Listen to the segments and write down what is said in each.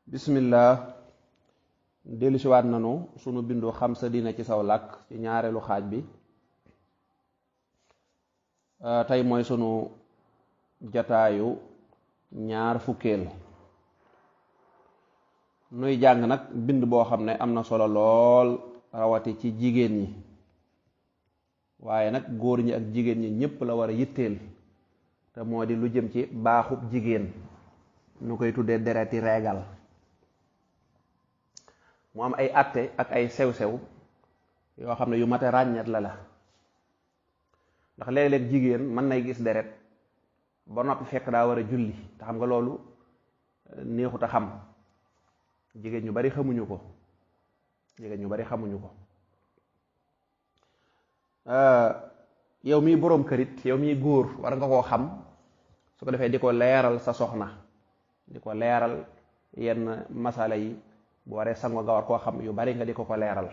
bismillah dellusiwaat nanu sunu bindu xam sa diina ci saw làkk ci ñaareelu xaaj bi tey mooy sunu jataayu ñaar fukkeel nuy jàng nag bind boo xam ne am na solo lool rawati ci jigéen ñi waaye nag góor ñi ak jigéen ñi ñépp la war a yitteel te moo di lu jëm ci baaxub jigéen ñu koy tuddee dereti reegal mu am ay atte ak ay sew-sew yoo xam ne yu mate ràññet la ndax léeg-léeg jigéen mën nay gis deret ba noppi fekk daa war a julli te xam nga loolu neexut a xam jigéen ñu bari xamuñu ko yow miy boroom kërit yow miy góor war nga koo xam su ko defee di ko leeral sa soxna di ko leeral yenn masala yi bu waree sango nga war koo xam yu bari nga di ko leeral.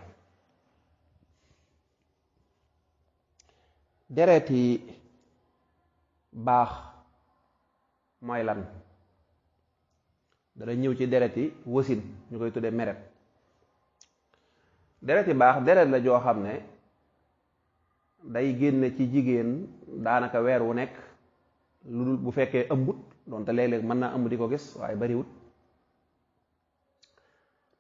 deret yi baax mooy lan dana ñëw ci deret yi wasin ñu koy tuddee meret. deret yi baax deret la joo xam ne day génne ci jigéen daanaka weer wu nekk lu dul bu fekkee ëmbut donte léeg-léeg mën naa ëmb di ko gis waaye bariwut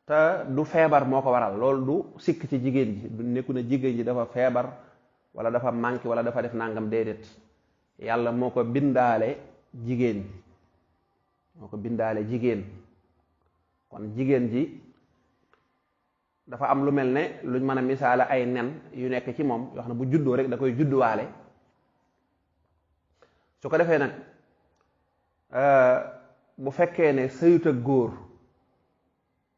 te du feebar moo ko waral loolu du sikk ci jigéen ji du nekku na jigéen ji dafa feebar wala dafa manqué wala dafa def nangam déedéet yàlla moo ko bindaale jigéen kon jigéen ji dafa am lu mel ne luñ mën a misaale ay nen yu nekk ci moom yoo xam ne bu juddoo rek da koy judduwaale su ko defee nag bu fekkee ne sëyut ak góor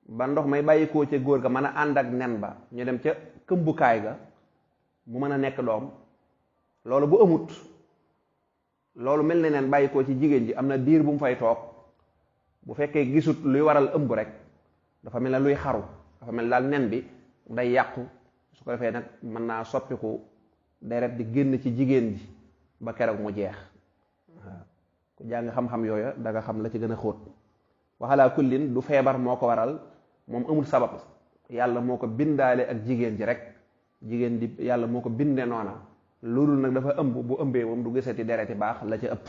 ba ndox may bàyyikoo ca góor ga mën a ànd ak nen ba ñu dem ca këmbukaay ga mu mën a nekk doom loolu bu amut loolu mel ne nen bàyyikoo ci jigéen ji am na diir bu mu fay toog bu fekkee gisut luy waral ëmb rek dafa mel ne luy xaru dafa mel daal nen bi day yàqu su ko defee nag mën naa soppiku deret di génn ci jigéen ji ba keroog mu jeex waaw ku jàng xam-xam yooya danga xam la ci gën a xóot waxalaa kullin du feebar moo ko waral moom amul sabab yàlla moo ko bindaale ak jigéen ji rek jigéen di yàlla moo ko binde noona loolu nag dafa ëmb bu ëmbee moom du gisati dereti baax la ca ëpp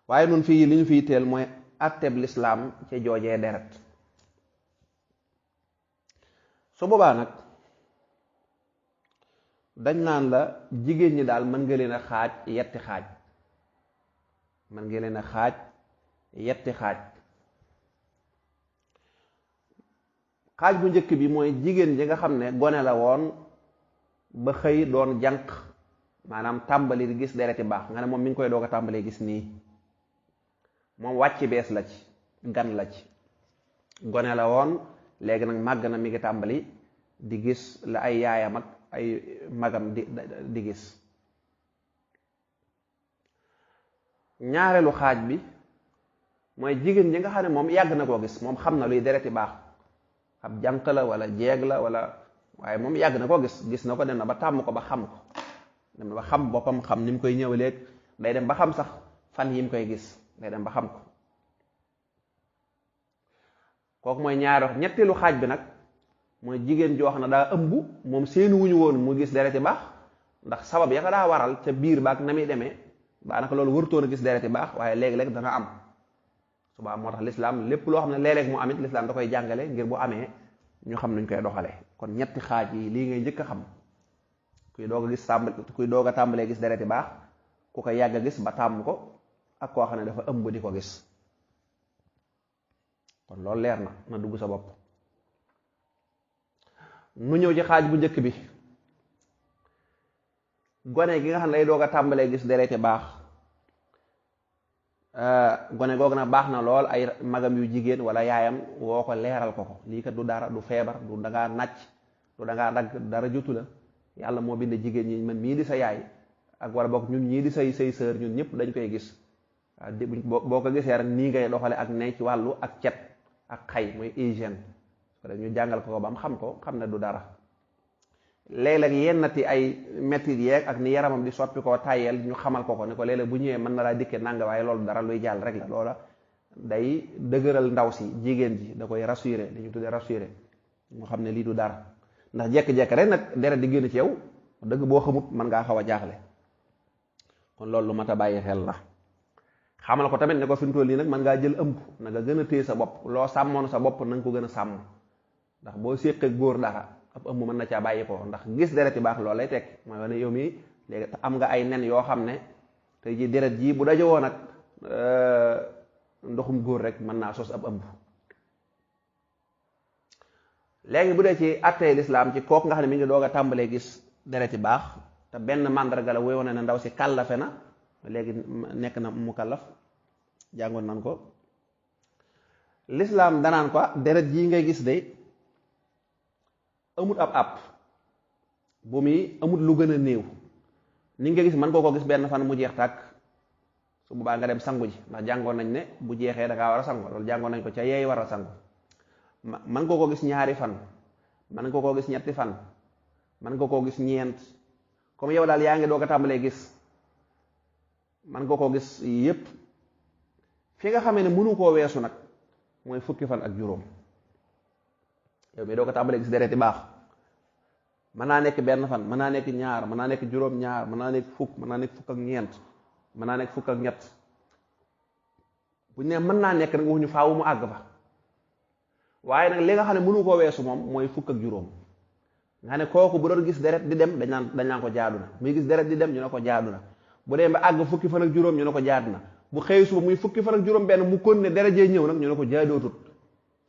waaye nun fii li ñu fiy teel mooy atteb lislaam ci joojee deret su boobaa nag dañ naan la jigéen ñi daal mën nga leen a xaaj yetti xaaj xaaj bu njëkk bi mooy jigéen ji nga xam ne gone la woon ba xëy doon jànq maanaam tàmbali di gis dereti baax nga ne moom mi ngi koy doog a tàmbalee gis nii moom wàcc bees la ci gan la ci gone la woon léegi nag màgg na mi ngi tàmbali di gis la ay yaayam ak ay magam di gis. ñaareelu xaaj bi mooy jigéen ji nga xam ne moom yàgg na koo gis moom xam na luy dereti baax ab jànq la wala jeeg la wala waaye moom yàgg na koo gis na ko dem na ba tàmm ko ba xam ko dem na ba xam boppam xam ni mu koy ñëwaleeg day dem ba xam sax fan yi mu koy gis day dem ba xam ko kooku mooy ñetteelu xaaj bi nag mooy jigéen joo xam ne daa ëmb moom seeni wuñu woon mu gis dereti baax ndax sabab ya ko daa waral ca biir baak na muy demee daanaka loolu warutoon a gis dereti baax waaye léeg-léeg dana am subaa moo tax lislaam lépp loo xam ne léeg-léeg mu amit lislaam da koy jàngale ngir bu amee ñu xam nuñ koy doxale kon ñetti xaaj yi lii ngay njëkk a xam kuy doog a tàmbalee gis dereti baax ku ko yàgg a gis ba tàmm ko ak koo xam ne dafa ëmb di ko gis kon loolu leer na dugg sa bopp. nu ñëw ci xaaj bu njëkk bi gone gi nga xam ne day doog a tàmbalee gis dereti baax gone googu nag baax na lool ay magam yu jigéen wala yaayam woo ko leeral ko lii kat du dara du feebar du dangaa nàcc du dangaa dagg dara jutu la yàlla moo bind jigéen ñi man mii di sa yaay ak wala bokk ñun ñii di say sœur ñun ñëpp dañ koy gis waaw boo ko gisee rek nii ngay doxale ak ne ci wàllu ak cet ak xay muy hygiène ñu jàngal ko ba mu xam ne du dara léeg-léeg yennati ay mettit yeeg ak ni yaramam di soppi koo tàyyeel ñu xamal ko ko ne ko léeg-léeg bu ñëwee mën na laa dikkee nanga waaye loolu dara luy jàll rek la loola day dëgëral ndaw si jigéen ji da koy rassuré dañu tuddee rassuré moo xam ne lii du dara ndax jekk-jekk rek nag deret di génn ci yow dëgg boo xamut mën ngaa xaw a jaaxle kon loolu lu mat a bàyyi xel la. xamal ko tamit ne ko fi mu toll nii nag mën ngaa jël ëmb na nga gën a téye sa bopp loo sàmmoon sa bopp na nga ko gën a sàmm ndax boo séqee góor dara ab ëmb mën na caa bàyyi ko ndax gis deret yi baax loolu lay teg mooy wane yow mii léegi am nga ay nen yoo xam ne tey ji deret ji bu dajewoo nag ndoxum góor rek mën naa sos ab ëmb. léegi bu dee ci attee lislaam ci kooku nga xam ne mi ngi doog a tàmbalee gis deret yi baax te benn màndarga la woy wane ne ndaw si kàllafe na léegi nekk na mu kallaf jàngoon nan ko lislaam danaan ko deret jii ngay gis de amut ab àpp bu muy amut lu gën a néew ni nga gis mën koo ko gis benn fan mu jeex tàkk su boobaa nga dem sangu ji ndax jàngoon nañ ne bu jeexee da ngaa war a sangu loolu jàngoon nañ ko ca yeey war a sangu man nga ko gis ñaari fan man nga ko gis ñetti fan man nga ko gis ñeent comme yow daal yaa ngi doog a tàmbalee gis man nga ko gis yépp fi nga xamee ne mënu koo weesu nag mooy fukki fan ak juróom yow mii doo ko tàmbalee gis deret yi baax mën naa nekk benn fan mën naa nekk ñaar mën naa nekk juróom-ñaar mën naa nekk fukk mën naa nekk fukk ak ñeent mën naa nekk fukk ak ñett bu ñu nee mën naa nekk nag waxuñu faawu mu àgg fa waaye nag li nga xam ne mënu koo weesu moom mooy fukk ak juróom nga xam ne kooku bu doon gis deret di dem dañ naan ko jaadu na muy gis deret di dem ñu ne ko jaadu na bu dee ba àgg fukki fan ak juróom ñu ne ko jaadu na bu xëy suba muy fukki fan ak juróom benn mu kon ne deret jee ñëw nag ñu ne ko jaadootut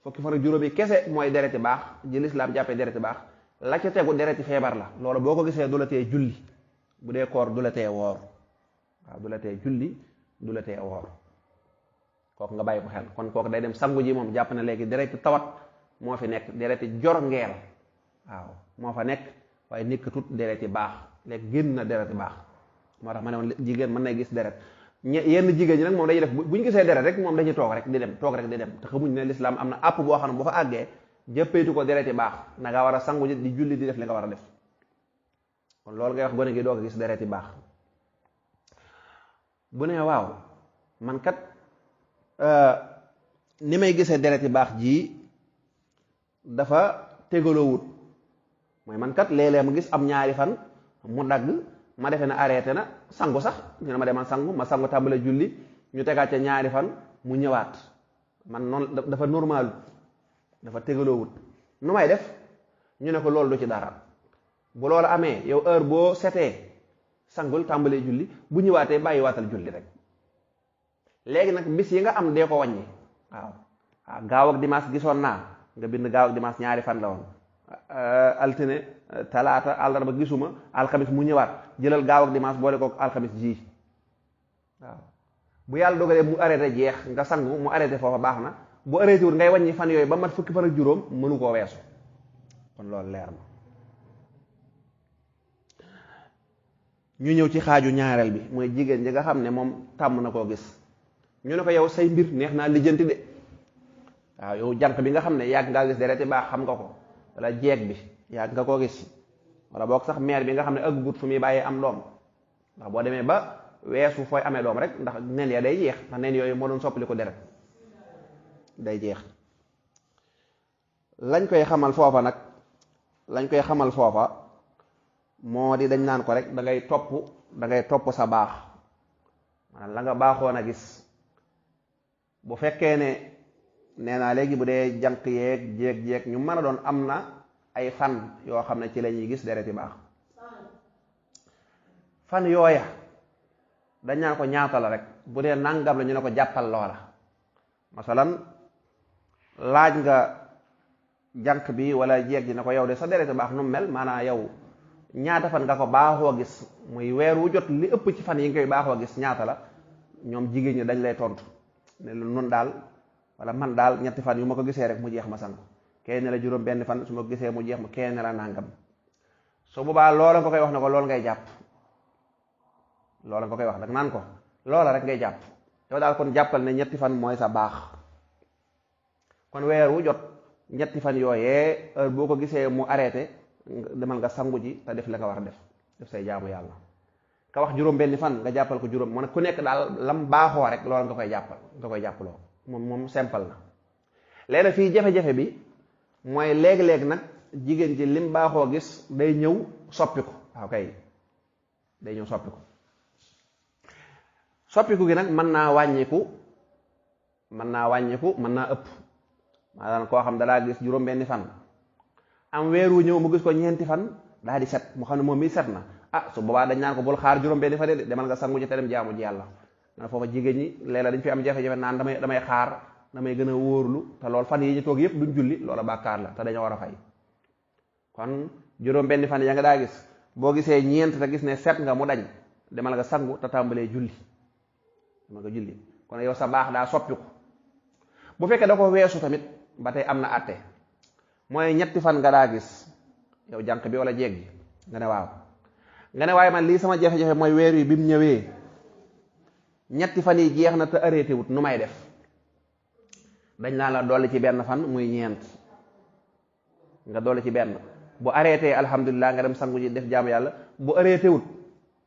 fukki fan ak juróom yi kese mooy dereti baax ji lislaam jàppee dereti baax la ca tegu dereti feebar la loolu boo ko gisee du la tee julli bu dee koor du la tee woor waaw du la tee julli du la tee woor kooku nga bàyyi ko xel kon kooku day dem sangu ji moom jàpp na léegi dereti tawat moo fi nekk dereti jor ngeel waaw moo fa nekk waaye nekkatut dereti baax léegi génn na dereti baax moo tax ma ne woon jigéen mën na gis deret yenn jigéen ñi nag moom dañuy def bu ñu gisee deret rek moom dañuy toog rek di dem te xamuñ ne lislaam am na àpp boo xam ne bu fa àggee jëppeetu ko dereti baax na nga war a sangu ji di julli di def li nga war a def kon loolu ngay wax gone gi doog a gis dereti baax bu ne waaw man kat ni may gisee dereti baax ji dafa tegaloowut mooy man kat léeg-léeg mu gis am ñaari fan mu dagg ma defee na arrêté na sangu sax ñu ne ma demal sangu ma sangu tàmbale julli ñu tegaat ca ñaari fan mu ñëwaat man noonu dafa normal dafa tegaloowut nu may def ñu ne ko loolu du ci dara bu loolu amee yow heure boo setee sangul tàmbalee julli bu ñëwaatee bàyyi waatal julli rek léegi nag bis yi nga am dee ko wàññi waaw gaaw ak dimanche gisoon naa nga bind gaaw ak dimanche ñaari fan la woon altine talaata àllarba gisuma alxamis mu ñëwaat jëlal gaaw ak dimanche boole ko alxamis ji waaw bu yàlla dogalee mu arrêté jeex nga sangu mu arrêté foofa baax na bu arrêté wul ngay wàññi fan yooyu ba mat fukki fan ak juróom mënu koo weesu kon loolu leer na ñu ñëw ci xaaju ñaareel bi mooy jigéen ji nga xam ne moom tàmm na koo gis ñu ne ko yow say mbir neex naa lijjanti de waaw yow jànq bi nga xam ne yàgg ngaa gis dereti baax xam nga ko wala jeeg bi yàgg nga koo gis wala boog sax mère bi nga xam ne ëggut fu muy bàyyee am doom ndax boo demee ba weesu fooy amee doom rek ndax nen ya day jeex ndax nen yooyu moo doon soppali ko deret day jeex lañ koy xamal foofa moo di dañ naan ko rek da ngay topp sa baax maanaam la nga baaxoon a gis bu fekkee ne nee naa léegi bu dee jànq yeeg jéeg ñu mën a doon am na ay fan yoo xam ne ci la ñuy gis dereti baax fan yooya dañ naan ko ñaata la rek bu dee nangam la ñu ne ko jàppal loola masalan laaj nga jànq bi wala jéeg ji ne ko yow de sa dereti baax nu mel maanaam yow ñaata fan nga ko baaxoo gis muy weer wu jot li ëpp ci fan yi nga koy baaxoo gis ñaata la ñoom jigéen ñi dañ lay tontu ne nun daal wala man daal ñetti fan yu ma ko gisee rek mu jeex ma sang kee ne la juróom benn fan su ma ko gisee mu jeex ma kee ne la nangam su boobaa loola nga koy wax ne ko loolu ngay jàpp loola nga koy wax dag naan ko loola rek ngay jàpp yow daal kon jàppal ne ñetti fan mooy sa baax kon weer wu jot ñetti fan yooyee heure boo ko gisee mu arrêté demal nga sangu ji te def la nga war a def say jaamu yàlla ka wax juróom benni fan nga jàppal ko juróom mu ne ku nekk daal lam baaxoo rek loola nga koy jàppaloo moom simple na. léegi fii jafe-jafe bi mooy léeg-léeg nag jigéen ji lim baaxoo gis day ñëw soppiku waaw kay day ñëw soppiku gi nag mën naa wàññiku mën naa ëpp. maanaam koo xam dalaa gis juróom-benni fan am weer wu ñëw mu gis ko ñeenti fan daa di set mu xam ne moom mii set na su boobaa dañ naan ko bul xaar juróom-benni fan de demal nga sangu ji te dem jaamu ji yàlla. nga foofa jigéen ñi léeg-léeg dañ fi am jafe-jafe naan damay xaar damay gën a wóorlu te loolu fan yi ñu toog yëpp duñ julli loola bàkkaar la te dañoo war a fay. kon juróom-benni fan ya nga daa gis boo gisee ñeent te gis ne set nga mu dañ demal nga sangu te tàmbalee julli demal nga julli kon yow sa baax daa soppiku. bu fekkee da ko weesu tamit ba tey am na àtte mooy ñetti fan nga daa gis yow jànq bi wala jeeg ji nga ne waaw nga ne waaye man lii sama jafe-jafe mooy weer wi bi mu ñëwee ñetti fan yi jeex na te arrêté wut nu may def dañ naa la dolli ci benn fan muy ñeent nga dolli ci benn bu arrêté alhamdulilah nga dem sangu ji def jaamu yàlla bu arrêté wut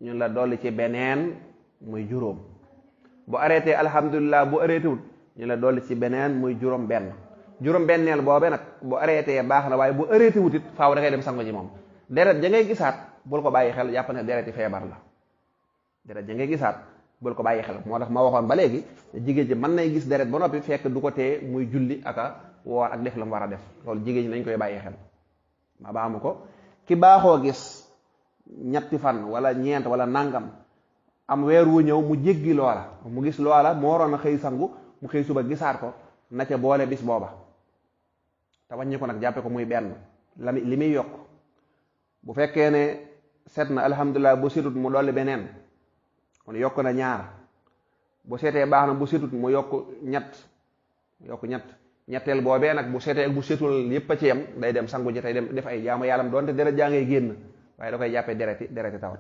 ñun la dolli ci beneen muy juróom bu arrêté alhamdulilah bu arrêté wut ñu la dolli ci beneen muy juróom benneel boobee nag bu arrêté baax na waaye bu arrêté wut it faaw da ngay dem sangu ji moom. deret ja ngay gisaat bul ko bàyyi xel jàpp ne dereti feebar la deret ja ngay gisaat bul ko bàyyi xel moo tax ma waxoon ba léegi jigéen ji mën nay gis deret ba noppi fekk du ko tee muy julli aka woor ak def la mu war a def loolu jigéen ñi nañ koy bàyyi xel. ma baamu ko ki baaxoo gis ñetti fan wala ñeent wala nangam am weer wu ñëw mu jéggi loola mu gis loola moo waroon a xëy sangu mu xëy suba gisaat ko na ca boole bis booba te wàññi ko nag jàppe ko muy benn li muy yokk bu fekkee ne set na alhamdulilah bu setut mu dolli beneen kon yokk na ñaar bu seetee baax na bu setut mu yokk ñett ñetteel boobee nag bu seetee ak bu setul yépp a ci yem day dem sangu ji tey dem def ay jaamu yàllam doonte deret jaa ngay génn waaye da koy jàppee dereti tawat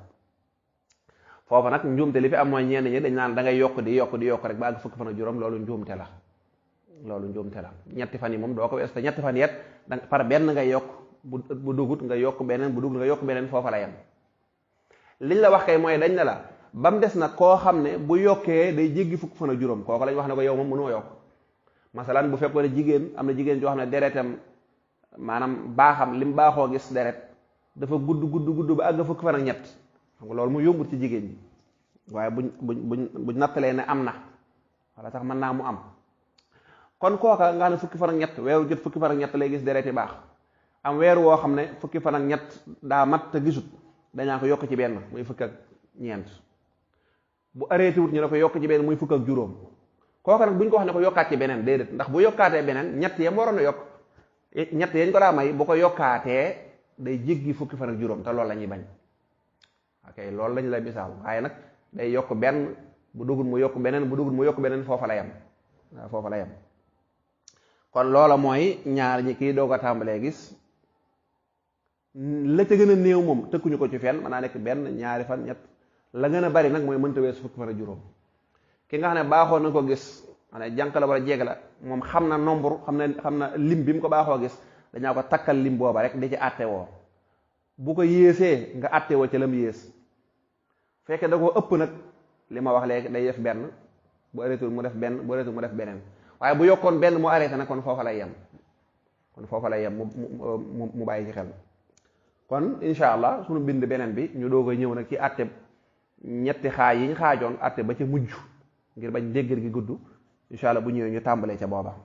foofu nag njuumte li fi am mooy ñenn ñi dañ naan da ngay yokk di yokk rek ba àgg fukki fan ak juróom loolu njuumte la ñetti fan yi moom doo ko wees te ñetti fan yet par benn ngay yokk bu dugut nga yokk beneen bu dugut nga yokk beneen foofa la yem. liñ la wax kay mooy dañ ne la ba mu des nag koo xam ne bu yokkee day jéggi fukki fan ak juróom kooku lañ wax ne ko yow moom mënoo yokk masalan bu fekkoon ne jigéen am na jigéen joo xam ne deretam maanaam baaxam lim baaxoo gis deret dafa gudd ba àgg fukki fan ak ñett xam nga loolu mu yombut ci jigéen ñi waaye buñ nattalee ne am na wala sax mën naa mu am kon kooka nga xam ne fukki fan ak ñett weeru jot fukki fan ak ñett lay gis deret yi baax am weer woo xam ne fukki fan ak ñett daa mat te gisut dañaa ko yokk ci benn muy fukk ak ñeent bu arrêté wut ñu ne ko yokk ci benn muy fukk ak juróom kooka nag buñ ko wax ne ko yokkaat ci beneen déedéet ndax bu yokkaatee beneen ñett yam waroon a yokk ñett yañ ko daa may bu ko yokkaatee day jéggi fukki fan ak juróom te loolu la ñuy bañ ok loolu lañ lay misaal waaye nag day yokk benn bu dugul mu yokk beneen bu dugul mu yokk beneen foofa la yem waaw foofa la yem kon loola mooy ñaar ñi kii doog a tàmbalee gis la ca gën a néew moom tëkkuñu ko ci fenn mën naa nekk benn ñaari fan ñett la gën a bari nag mooy mënta weesu fukki fan ak juróom ki nga xam ne baaxoo na ko gis xanaa jànq la wala jeeg la moom xam na nombre xam na lim bi mu ko baaxoo gis dañaa ko takkal lim booba rek di ci àtte woo bu ko yéesee nga àtte woo ca lam yées fekkee da koo ëpp nag li ma wax léegi day def benn bu arrêté mu def benn bu arrêté mu def beneen waaye bu yokkoon benn mu arrêté nag kon foofa lay yem mu bàyyi ci xel kon incha allah suñu bind beneen bi ñu doog a ñëw nag ci àtte ñetti xaaj yi ñu xaajoon àtte ba ca mujj ngir bañ déggal gi gudd incha allah bu ñëwee ñu tàmbalee ca booba